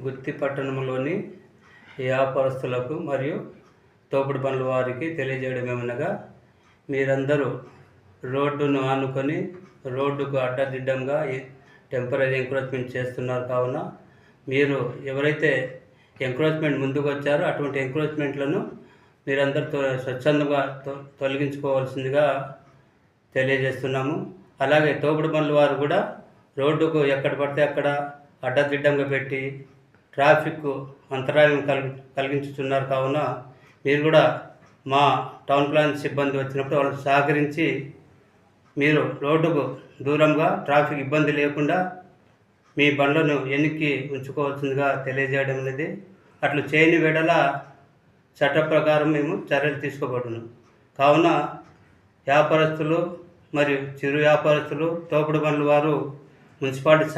గుత్తి పట్టణంలోని వ్యాపారస్తులకు మరియు తోపుడు బండ్ల వారికి తెలియజేయడం ఏమనగా, మీరందరూ రోడ్డును ఆనుకొని రోడ్డుకు అడ్డదిడ్డంగా టెంపరీ ఎంక్రోచ్మెంట్ చేస్తున్నారు. కావున మీరు ఎవరైతే ఎంక్రోచ్మెంట్ ముందుకు వచ్చారో అటువంటి ఎంక్రోచ్మెంట్లను మీరందరూ స్వచ్ఛందంగా తొలగించుకోవాల్సిందిగా తెలియజేస్తున్నాము. అలాగే తోపుడు బండ్ల వారు కూడా రోడ్డుకు ఎక్కడ పడితే అక్కడ అడ్డదిడ్డంగా పెట్టి ట్రాఫిక్ అంతరాయం కలిగించుతున్నారు. కావున మీరు కూడా మా టౌన్ ప్లాన్ సిబ్బంది వచ్చినప్పుడు వాళ్ళకి సహకరించి మీరు రోడ్డుకు దూరంగా ట్రాఫిక్ ఇబ్బంది లేకుండా మీ బండ్లను వెనక్కి ఉంచుకోవాల్సిందిగా తెలియజేయడం అనేది. అట్లు చేయని వేళ చట్ట ప్రకారం మేము చర్యలు తీసుకోబడును. కావున వ్యాపారస్తులు మరియు చిరు వ్యాపారస్తులు, తోపుడు బండ్ల వారు మున్సిపాలిటీ